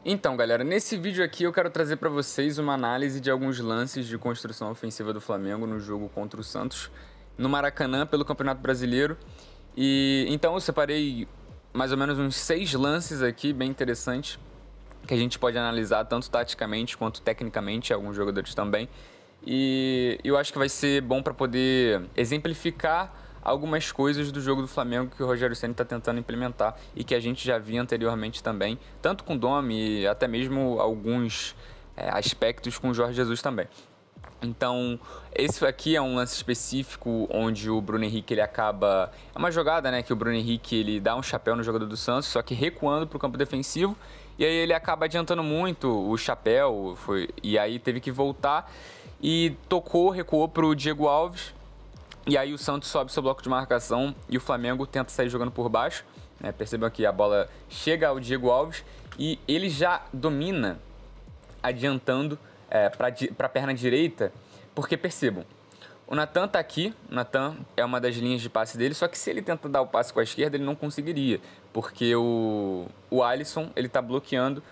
Então, galera, nesse vídeo aqui eu quero trazer para vocês uma análise de alguns lances de construção ofensiva do Flamengo no jogo contra o Santos no Maracanã pelo Campeonato Brasileiro. E então eu separei mais ou menos uns 6 lances aqui bem interessantes que a gente pode analisar tanto taticamente quanto tecnicamente, alguns jogadores também. E eu acho que vai ser bom para poder exemplificar algumas coisas do jogo do Flamengo que o Rogério Ceni está tentando implementar e que a gente já via anteriormente também, tanto com o Domi e até mesmo alguns aspectos com o Jorge Jesus também. Então, esse aqui é um lance específico onde o Bruno Henrique ele acaba... É uma jogada, né, que o Bruno Henrique ele dá um chapéu no jogador do Santos, só que recuando para o campo defensivo, e aí ele acaba adiantando muito o chapéu, e aí teve que voltar e recuou para o Diego Alves. E aí o Santos sobe seu bloco de marcação e o Flamengo tenta sair jogando por baixo. Percebam que a bola chega ao Diego Alves e ele já domina adiantando para a perna direita, porque percebam, o Natan tá aqui, o Natan é uma das linhas de passe dele, só que se ele tenta dar o passe com a esquerda, ele não conseguiria, porque o Alisson ele tá bloqueando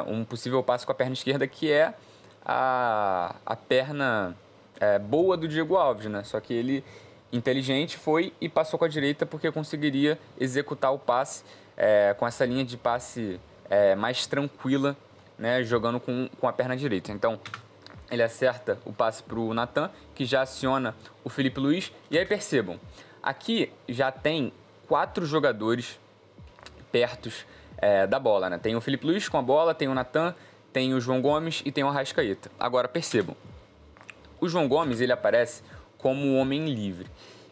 um possível passe com a perna esquerda, que é a perna boa do Diego Alves, né? Só que ele, inteligente, foi e passou com a direita porque conseguiria executar o passe com essa linha de passe mais tranquila, né? Jogando com a perna direita. Então, ele acerta o passe para o Natan, que já aciona o Felipe Luiz. E aí percebam, aqui já tem 4 jogadores perto da bola, né? Tem o Felipe Luiz com a bola, tem o Natan, tem o João Gomes e tem o Arrascaeta. Agora percebam, o João Gomes ele aparece como um homem livre.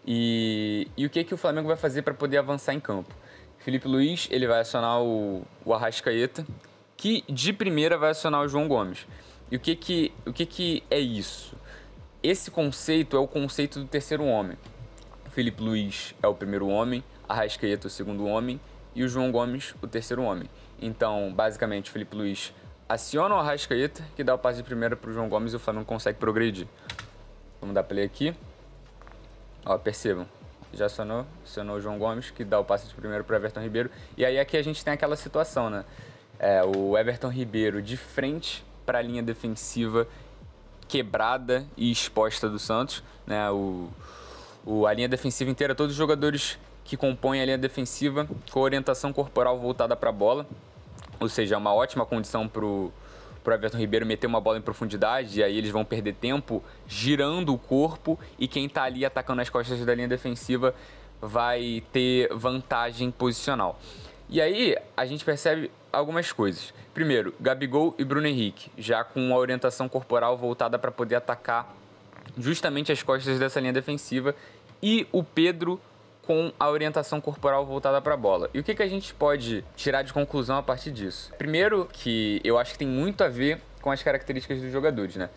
E o que o Flamengo vai fazer para poder avançar em campo? Felipe Luiz ele vai acionar o Arrascaeta, que de primeira vai acionar o João Gomes. E o que é isso? Esse conceito é o conceito do terceiro homem. O Felipe Luiz é o primeiro homem, Arrascaeta o segundo homem e o João Gomes o terceiro homem. Então, basicamente, o Felipe Luiz aciona o Arrascaeta, que dá o passe de primeira para o João Gomes e o Flamengo consegue progredir. Vamos dar play aqui. Ó, percebam, já acionou o João Gomes, que dá o passe de primeira para o Everton Ribeiro. E aí aqui a gente tem aquela situação, né? O Everton Ribeiro de frente para a linha defensiva quebrada e exposta do Santos, né? A linha defensiva inteira, todos os jogadores que compõem a linha defensiva com orientação corporal voltada para a bola, ou seja, é uma ótima condição para o Everton Ribeiro meter uma bola em profundidade, e aí eles vão perder tempo girando o corpo, e quem está ali atacando as costas da linha defensiva vai ter vantagem posicional. E aí a gente percebe algumas coisas. Primeiro, Gabigol e Bruno Henrique, já com a orientação corporal voltada para poder atacar justamente as costas dessa linha defensiva, e o Pedro com a orientação corporal voltada para a bola. E o que a gente pode tirar de conclusão a partir disso? Primeiro, que eu acho que tem muito a ver com as características dos jogadores, né?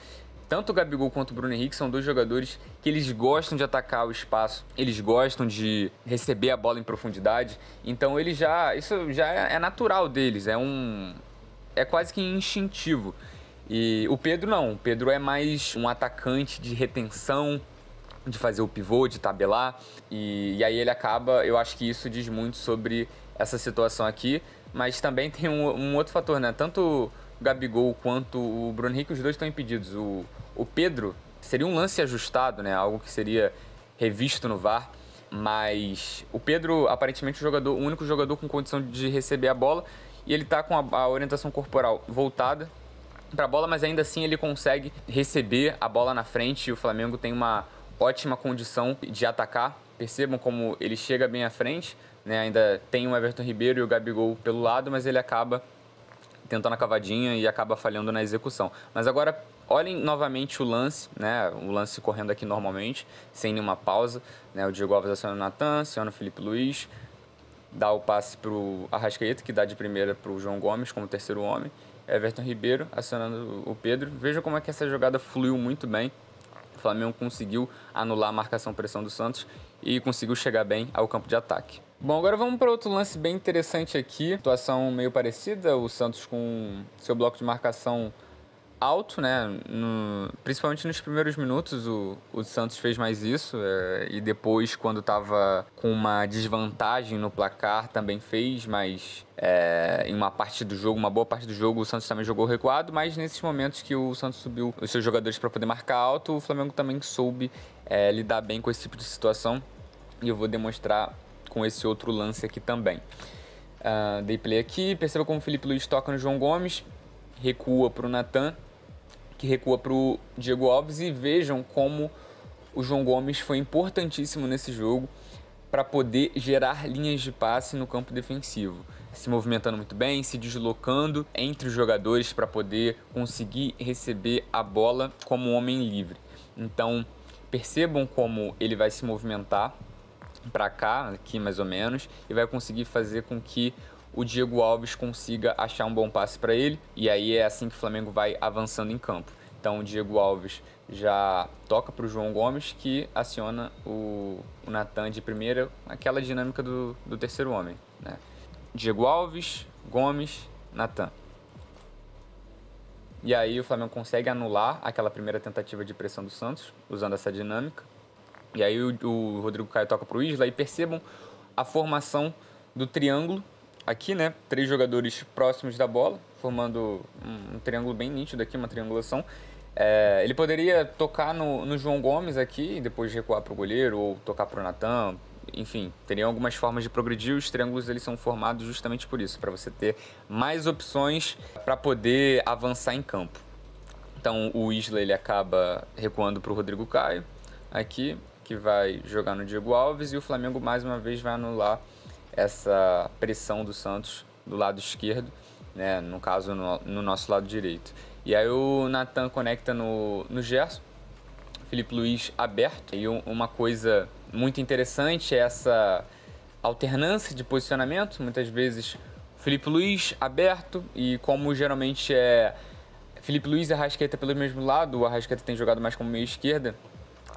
Tanto o Gabigol quanto o Bruno Henrique são dois jogadores que eles gostam de atacar o espaço, eles gostam de receber a bola em profundidade, então isso já é natural deles, é quase que instintivo. E o Pedro não, o Pedro é mais um atacante de retenção, de fazer o pivô, de tabelar, e aí ele acaba, eu acho que isso diz muito sobre essa situação aqui, mas também tem um outro fator, né? Tanto o Gabigol quanto o Bruno Henrique, os dois estão impedidos. O Pedro seria um lance ajustado, né? Algo que seria revisto no VAR, mas o Pedro, aparentemente, o único jogador com condição de receber a bola, e ele está com a orientação corporal voltada para a bola, mas ainda assim ele consegue receber a bola na frente, e o Flamengo tem uma ótima condição de atacar. Percebam como ele chega bem à frente, né? Ainda tem o Everton Ribeiro e o Gabigol pelo lado, mas ele acaba tentando a cavadinha e acaba falhando na execução. Mas agora olhem novamente o lance, né? O lance correndo aqui normalmente, sem nenhuma pausa, né? O Diego Alves aciona o Natan, aciona o Felipe Luiz, dá o passe para o Arrascaeta, que dá de primeira para o João Gomes como terceiro homem, Everton Ribeiro acionando o Pedro. Veja como é que essa jogada fluiu muito bem. O Flamengo conseguiu anular a marcação-pressão do Santos e conseguiu chegar bem ao campo de ataque. Bom, agora vamos para outro lance bem interessante aqui. Situação meio parecida, o Santos com seu bloco de marcação alto, né? Principalmente nos primeiros minutos, o Santos fez mais isso. E depois, quando estava com uma desvantagem no placar, também fez, mas em uma parte do jogo, uma boa parte do jogo, o Santos também jogou recuado. Mas nesses momentos que o Santos subiu os seus jogadores para poder marcar alto, o Flamengo também soube lidar bem com esse tipo de situação. E eu vou demonstrar com esse outro lance aqui também. Dei play aqui, perceba como o Felipe Luiz toca no João Gomes, recua para o Natan, que recua para o Diego Alves, e vejam como o João Gomes foi importantíssimo nesse jogo para poder gerar linhas de passe no campo defensivo, se movimentando muito bem, se deslocando entre os jogadores para poder conseguir receber a bola como um homem livre. Então percebam como ele vai se movimentar para cá, aqui mais ou menos, e vai conseguir fazer com que o Diego Alves consiga achar um bom passe para ele, e aí é assim que o Flamengo vai avançando em campo. Então o Diego Alves já toca para o João Gomes, que aciona o Natan de primeira, aquela dinâmica do terceiro homem, né? Diego Alves, Gomes, Natan. E aí o Flamengo consegue anular aquela primeira tentativa de pressão do Santos, usando essa dinâmica. E aí o Rodrigo Caio toca para o Isla, e percebam a formação do triângulo aqui, né? 3 jogadores próximos da bola, formando um triângulo bem nítido aqui, uma triangulação. Ele poderia tocar no João Gomes aqui, e depois recuar para o goleiro, ou tocar para o Natan. Enfim, teriam algumas formas de progredir. Os triângulos eles são formados justamente por isso, para você ter mais opções para poder avançar em campo. Então o Isla ele acaba recuando para o Rodrigo Caio aqui, que vai jogar no Diego Alves, e o Flamengo mais uma vez vai anular essa pressão do Santos do lado esquerdo, né? No caso no nosso lado direito. E aí o Natan conecta no Gerson, Felipe Luiz aberto, e uma coisa muito interessante é essa alternância de posicionamento. Muitas vezes Felipe Luiz aberto, e como geralmente é Felipe Luiz e Arrascaeta pelo mesmo lado, o Arrascaeta tem jogado mais como meia esquerda,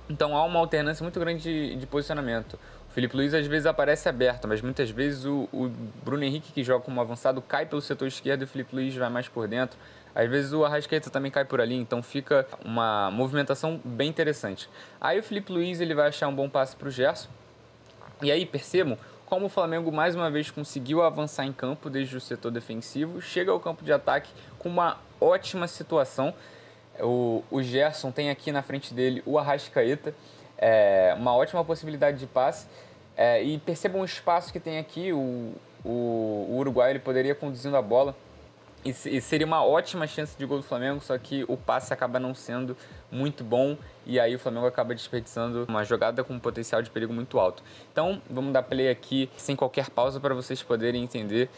então há uma alternância muito grande de posicionamento. O Felipe Luiz às vezes aparece aberto, mas muitas vezes o Bruno Henrique, que joga como avançado, cai pelo setor esquerdo e o Felipe Luiz vai mais por dentro. Às vezes o Arrascaeta também cai por ali, então fica uma movimentação bem interessante. Aí o Felipe Luiz ele vai achar um bom passe para o Gerson. E aí percebam como o Flamengo mais uma vez conseguiu avançar em campo desde o setor defensivo, chega ao campo de ataque com uma ótima situação. O Gerson tem aqui na frente dele o Arrascaeta, uma ótima possibilidade de passe. E percebam o espaço que tem aqui, o Uruguai ele poderia conduzindo a bola. E seria uma ótima chance de gol do Flamengo, só que o passe acaba não sendo muito bom, e aí o Flamengo acaba desperdiçando uma jogada com um potencial de perigo muito alto. Então vamos dar play aqui sem qualquer pausa para vocês poderem entender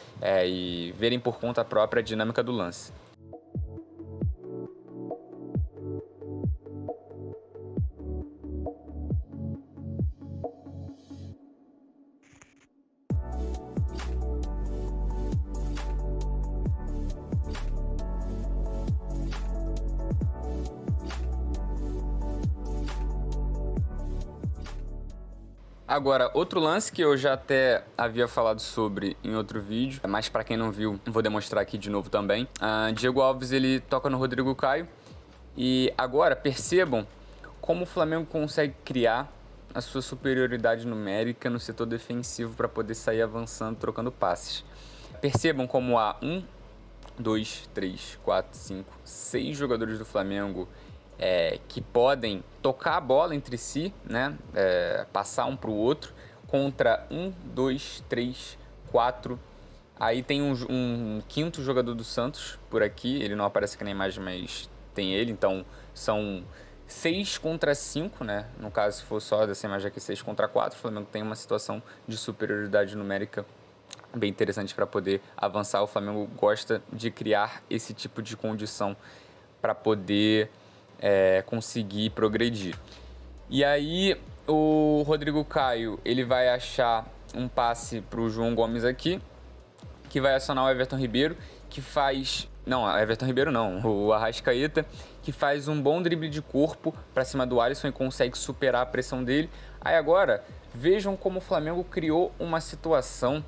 e verem por conta própria a dinâmica do lance. Agora, outro lance que eu já até havia falado sobre em outro vídeo, mas para quem não viu, vou demonstrar aqui de novo também. Diego Alves ele toca no Rodrigo Caio, e agora percebam como o Flamengo consegue criar a sua superioridade numérica no setor defensivo para poder sair avançando, trocando passes. Percebam como há 1, 2, 3, 4, 5, 6 jogadores do Flamengo que podem tocar a bola entre si, né? Passar um para o outro, contra 1, 2, 3, 4. Aí tem um quinto jogador do Santos por aqui, ele não aparece aqui na imagem, mas tem ele, então são 6 contra 5, né? No caso, se for só dessa imagem aqui, 6 contra 4, o Flamengo tem uma situação de superioridade numérica bem interessante para poder avançar. O Flamengo gosta de criar esse tipo de condição para poder conseguir progredir. E aí o Rodrigo Caio ele vai achar um passe para o João Gomes aqui, que vai acionar o Everton Ribeiro, que faz... Não, Everton Ribeiro não, o Arrascaeta, que faz um bom drible de corpo para cima do Alisson e consegue superar a pressão dele. Aí agora, vejam como o Flamengo criou uma situação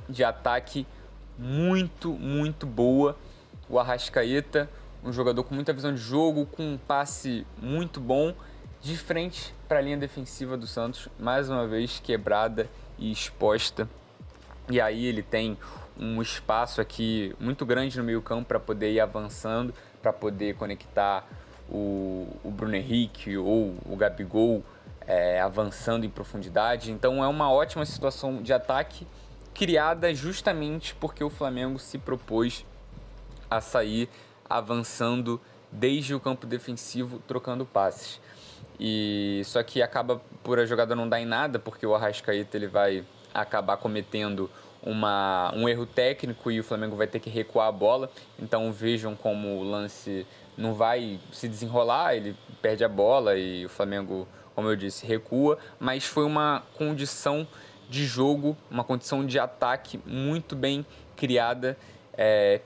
de ataque muito, muito boa. O Arrascaeta, um jogador com muita visão de jogo, com um passe muito bom, de frente para a linha defensiva do Santos, mais uma vez quebrada e exposta. E aí ele tem um espaço aqui muito grande no meio-campo para poder ir avançando, para poder conectar o Bruno Henrique ou o Gabigol avançando em profundidade. Então é uma ótima situação de ataque criada justamente porque o Flamengo se propôs a sair avançando desde o campo defensivo, trocando passes. E só que acaba por a jogada não dar em nada, porque o Arrascaeta ele vai acabar cometendo um erro técnico e o Flamengo vai ter que recuar a bola. Então vejam como o lance não vai se desenrolar, ele perde a bola e o Flamengo, como eu disse, recua, mas foi uma condição de jogo, uma condição de ataque muito bem criada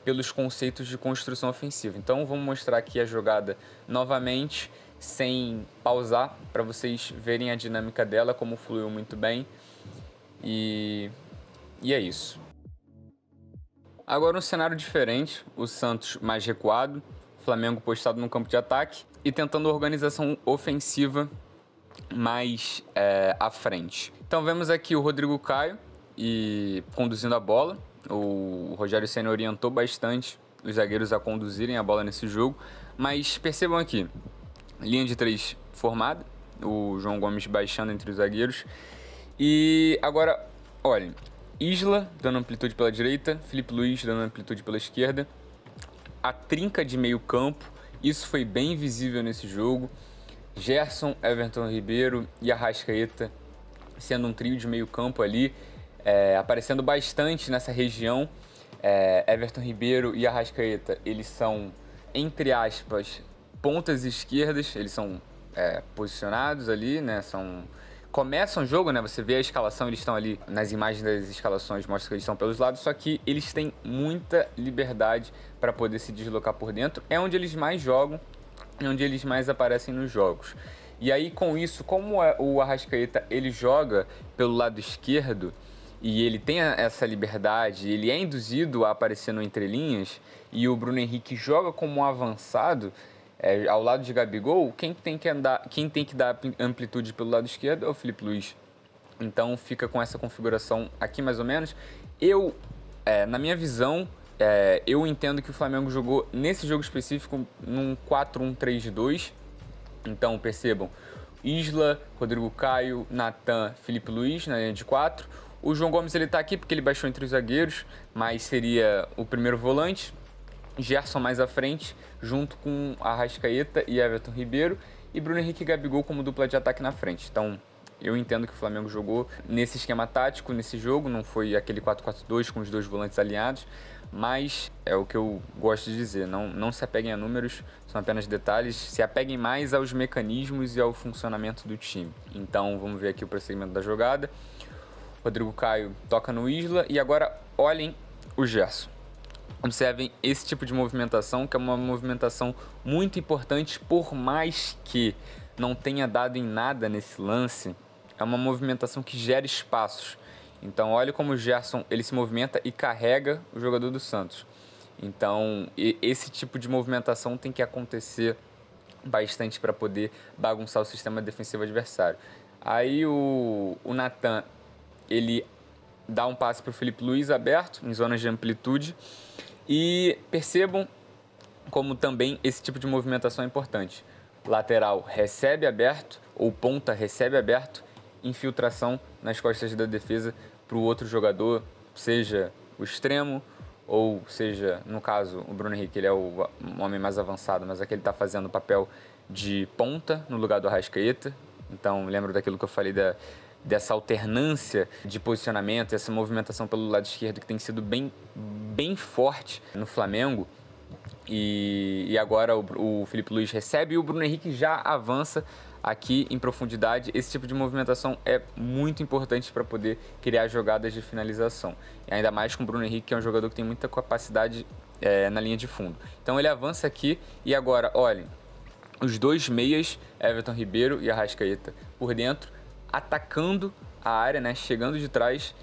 pelos conceitos de construção ofensiva. Então vamos mostrar aqui a jogada novamente, sem pausar, para vocês verem a dinâmica dela, como fluiu muito bem. E é isso. Agora um cenário diferente, o Santos mais recuado, o Flamengo postado no campo de ataque e tentando organização ofensiva mais à frente. Então vemos aqui o Rodrigo Caio conduzindo a bola. O Rogério Ceni orientou bastante os zagueiros a conduzirem a bola nesse jogo, mas percebam aqui, linha de 3 formada, o João Gomes baixando entre os zagueiros. E agora, olhem, Isla dando amplitude pela direita, Filipe Luís dando amplitude pela esquerda, a trinca de meio campo, isso foi bem visível nesse jogo, Gerson, Everton Ribeiro e Arrascaeta sendo um trio de meio campo ali, aparecendo bastante nessa região. Everton Ribeiro e Arrascaeta, eles são, entre aspas, pontas esquerdas, eles são posicionados ali, né? Começam o jogo, né? Você vê a escalação, eles estão ali nas imagens das escalações, mostra que eles estão pelos lados, só que eles têm muita liberdade para poder se deslocar por dentro. É onde eles mais jogam, é onde eles mais aparecem nos jogos. E aí, com isso, como o Arrascaeta ele joga pelo lado esquerdo e ele tem essa liberdade, ele é induzido a aparecer no entrelinhas, e o Bruno Henrique joga como um avançado, ao lado de Gabigol, quem tem que dar amplitude pelo lado esquerdo é o Filipe Luís. Então fica com essa configuração aqui mais ou menos. Na minha visão, eu entendo que o Flamengo jogou nesse jogo específico num 4-1-3-2. Então percebam, Isla, Rodrigo Caio, Natan, Filipe Luís na linha de 4. O João Gomes ele tá aqui porque ele baixou entre os zagueiros, mas seria o primeiro volante. Gerson mais à frente, junto com Arrascaeta e Everton Ribeiro, e Bruno Henrique e Gabigol como dupla de ataque na frente. Então, eu entendo que o Flamengo jogou nesse esquema tático, nesse jogo, não foi aquele 4-4-2 com os dois volantes alinhados, mas é o que eu gosto de dizer, não se apeguem a números, são apenas detalhes, se apeguem mais aos mecanismos e ao funcionamento do time. Então, vamos ver aqui o prosseguimento da jogada. Rodrigo Caio toca no Isla e agora olhem o Gerson. Observem esse tipo de movimentação, que é uma movimentação muito importante, por mais que não tenha dado em nada nesse lance, é uma movimentação que gera espaços. Então, olha como o Gerson ele se movimenta e carrega o jogador do Santos. Então, esse tipo de movimentação tem que acontecer bastante para poder bagunçar o sistema defensivo adversário. Aí o Natan, ele dá um passe para o Filipe Luís aberto, em zonas de amplitude. E percebam como também esse tipo de movimentação é importante. Lateral recebe aberto, ou ponta recebe aberto, infiltração nas costas da defesa para o outro jogador, seja o extremo, ou seja, no caso, o Bruno Henrique, ele é o homem mais avançado, mas aqui ele está fazendo o papel de ponta no lugar do Arrascaeta. Então, lembro daquilo que eu falei dessa alternância de posicionamento, essa movimentação pelo lado esquerdo que tem sido bem forte no Flamengo. E agora o Filipe Luís recebe e o Bruno Henrique já avança aqui em profundidade. Esse tipo de movimentação é muito importante para poder criar jogadas de finalização. E ainda mais com o Bruno Henrique, que é um jogador que tem muita capacidade na linha de fundo. Então ele avança aqui e agora, olhem, os dois meias, Everton Ribeiro e Arrascaeta, por dentro, atacando a área, né, chegando de trás.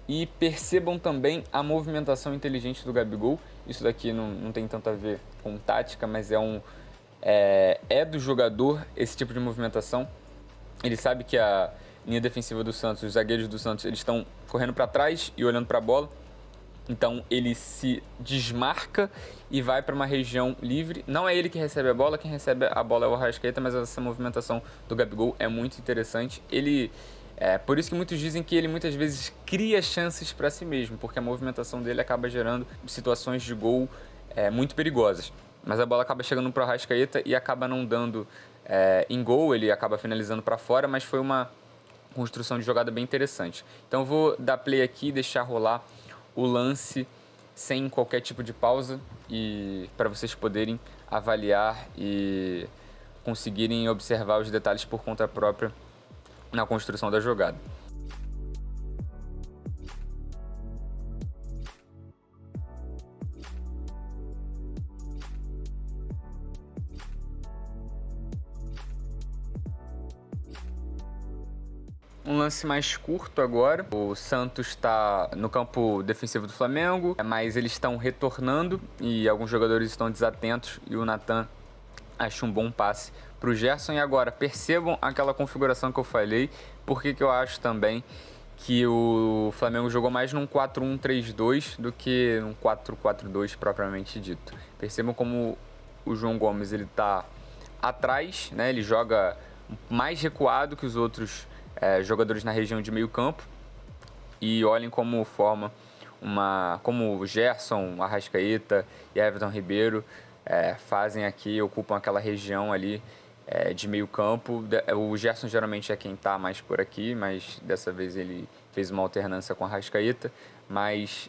E percebam também a movimentação inteligente do Gabigol, Isso daqui não tem tanto a ver com tática, mas é do jogador esse tipo de movimentação. Ele sabe que a linha defensiva do Santos, os zagueiros do Santos, eles estão correndo para trás e olhando para a bola. Então ele se desmarca e vai para uma região livre. Não é ele que recebe a bola, quem recebe a bola é o Arrascaeta, mas essa movimentação do Gabigol é muito interessante. Por isso que muitos dizem que ele muitas vezes cria chances para si mesmo, porque a movimentação dele acaba gerando situações de gol muito perigosas. Mas a bola acaba chegando para o Arrascaeta e acaba não dando em gol, ele acaba finalizando para fora, mas foi uma construção de jogada bem interessante. Então eu vou dar play aqui e deixar rolar o lance sem qualquer tipo de pausa e para vocês poderem avaliar e conseguirem observar os detalhes por conta própria na construção da jogada. Um lance mais curto agora. O Santos está no campo defensivo do Flamengo, mas eles estão retornando e alguns jogadores estão desatentos e o Natan acha um bom passe para o Gerson. E agora, percebam aquela configuração que eu falei, porque eu acho também que o Flamengo jogou mais num 4-1-3-2 do que num 4-4-2 propriamente dito. Percebam como o João Gomes ele está atrás, né? Ele joga mais recuado que os outros jogadores na região de meio campo e olhem como forma como o Gerson, Arrascaeta e Everton Ribeiro fazem aqui, ocupam aquela região ali de meio campo. O Gerson geralmente é quem está mais por aqui, mas dessa vez ele fez uma alternância com a Arrascaeta.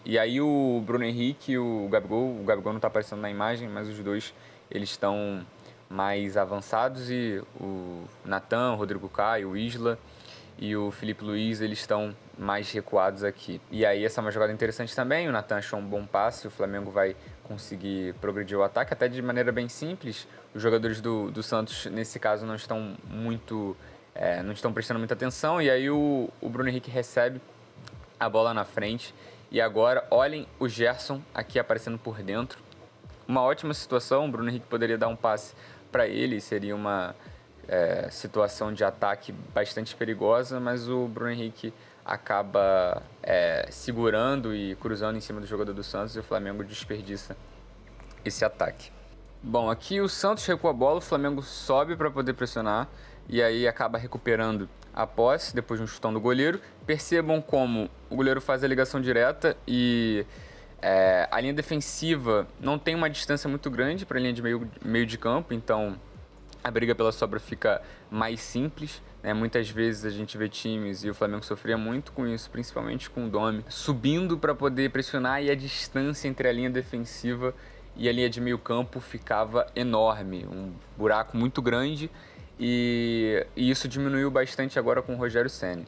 E aí o Bruno Henrique e o Gabigol não está aparecendo na imagem, mas os dois eles estão mais avançados e o Natan, o Rodrigo Caio, o Isla e o Felipe Luiz, eles estão mais recuados aqui. E aí essa é uma jogada interessante também, o Natan achou um bom passe, o Flamengo vai conseguir progredir o ataque, até de maneira bem simples. Os jogadores do Santos, nesse caso, não estão prestando muita atenção, e aí o Bruno Henrique recebe a bola na frente, e agora olhem o Gerson aqui aparecendo por dentro. Uma ótima situação, o Bruno Henrique poderia dar um passe para ele, seria uma situação de ataque bastante perigosa, mas o Bruno Henrique acaba segurando e cruzando em cima do jogador do Santos e o Flamengo desperdiça esse ataque. Bom, aqui o Santos recua a bola, o Flamengo sobe para poder pressionar e aí acaba recuperando a posse depois de um chutão do goleiro. Percebam como o goleiro faz a ligação direta e a linha defensiva não tem uma distância muito grande para a linha de meio de campo, então a briga pela sobra fica mais simples, né? Muitas vezes a gente vê times, e o Flamengo sofria muito com isso, principalmente com o Domi, subindo para poder pressionar e a distância entre a linha defensiva e a linha de meio campo ficava enorme, um buraco muito grande e isso diminuiu bastante agora com o Rogério Ceni.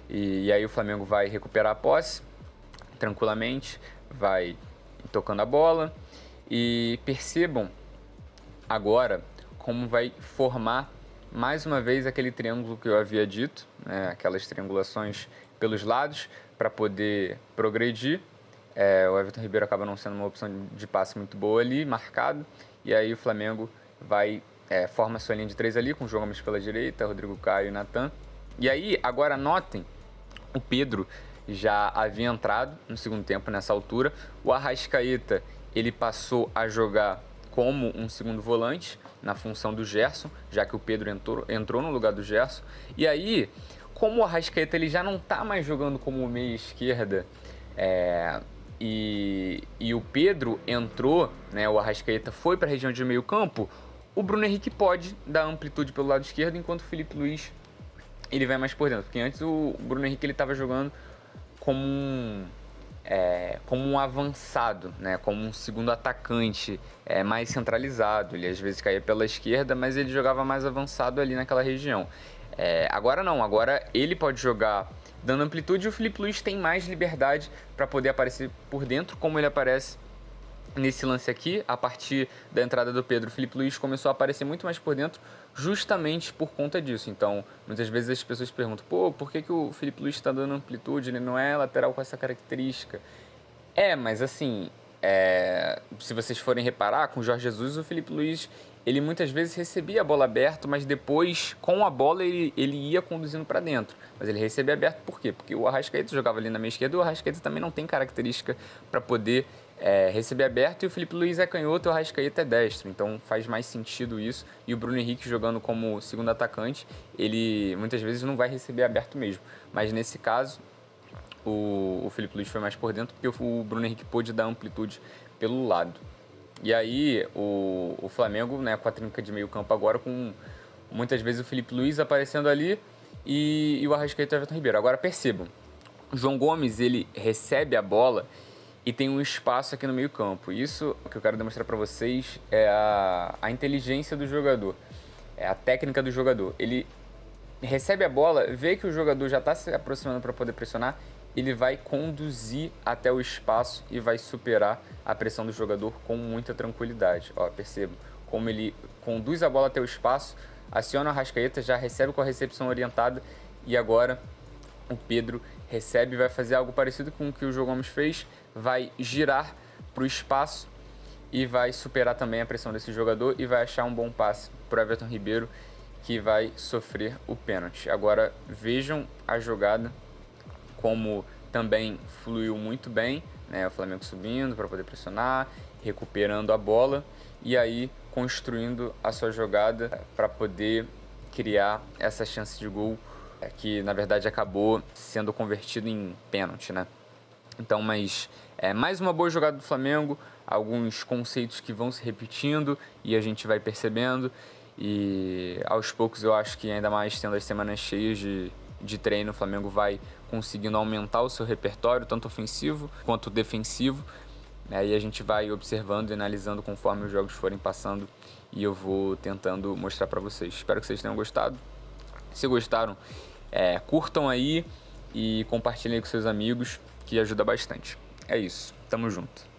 E aí o Flamengo vai recuperar a posse tranquilamente, vai tocando a bola e percebam agora como vai formar mais uma vez aquele triângulo que eu havia dito, né? Aquelas triangulações pelos lados para poder progredir. O Everton Ribeiro acaba não sendo uma opção de passe muito boa ali, marcado, e aí o Flamengo forma sua linha de três ali, com o João Gomes pela direita, Rodrigo Caio e Natan. E aí, agora notem, o Pedro já havia entrado no segundo tempo nessa altura, o Arrascaeta ele passou a jogar como um segundo volante, na função do Gerson, já que o Pedro entrou no lugar do Gerson. E aí, como o Arrascaeta ele já não está mais jogando como meia esquerda, e o Pedro entrou, né, o Arrascaeta foi para a região de meio campo, o Bruno Henrique pode dar amplitude pelo lado esquerdo, enquanto o Felipe Luiz ele vai mais por dentro. Porque antes o Bruno Henrique ele estava jogando como um avançado, né? Como um segundo atacante mais centralizado. Ele às vezes caía pela esquerda, mas ele jogava mais avançado ali naquela região. Agora não, agora ele pode jogar dando amplitude e o Felipe Luiz tem mais liberdade para poder aparecer por dentro, como ele aparece nesse lance aqui. A partir da entrada do Pedro, o Felipe Luiz começou a aparecer muito mais por dentro, justamente por conta disso. Então, muitas vezes as pessoas perguntam, por que o Felipe Luiz está dando amplitude? Ele não é lateral com essa característica. Mas assim, se vocês forem reparar, com o Jorge Jesus, o Felipe Luiz, ele muitas vezes recebia a bola aberta, mas depois, com a bola, ele ia conduzindo para dentro. Mas ele recebia aberto por quê? Porque o Arrascaeta jogava ali na meia esquerda e o Arrascaeta também não tem característica para poder receber aberto, e o Felipe Luiz é canhoto e o Arrascaeta é destro. Então faz mais sentido isso. E o Bruno Henrique jogando como segundo atacante, ele muitas vezes não vai receber aberto mesmo. Mas nesse caso, o Felipe Luiz foi mais por dentro, porque o Bruno Henrique pôde dar amplitude pelo lado. E aí o Flamengo, né, com a trinca de meio campo agora, com muitas vezes o Felipe Luiz aparecendo ali e o Arrascaeta e o Everton Ribeiro. Agora percebam, o João Gomes, ele recebe a bola e tem um espaço aqui no meio campo. Isso que eu quero demonstrar para vocês é a inteligência do jogador, é a técnica do jogador. Ele recebe a bola, vê que o jogador já está se aproximando para poder pressionar, ele vai conduzir até o espaço e vai superar a pressão do jogador com muita tranquilidade. Ó, perceba como ele conduz a bola até o espaço, aciona o Arrascaeta, já recebe com a recepção orientada e agora o Pedro recebe e vai fazer algo parecido com o que o João Gomes fez, vai girar para o espaço e vai superar também a pressão desse jogador e vai achar um bom passe para o Everton Ribeiro, que vai sofrer o pênalti. Agora vejam a jogada, como também fluiu muito bem, né? O Flamengo subindo para poder pressionar, recuperando a bola e aí construindo a sua jogada para poder criar essa chance de gol que na verdade acabou sendo convertido em pênalti, né? Então, mas mais uma boa jogada do Flamengo, alguns conceitos que vão se repetindo e a gente vai percebendo, e aos poucos eu acho que ainda mais tendo as semanas cheias de treino, o Flamengo vai conseguindo aumentar o seu repertório, tanto ofensivo quanto defensivo, né? E a gente vai observando e analisando conforme os jogos forem passando e eu vou tentando mostrar para vocês. Espero que vocês tenham gostado. Se gostaram, curtam aí e compartilhem com seus amigos, que ajuda bastante. É isso, tamo junto.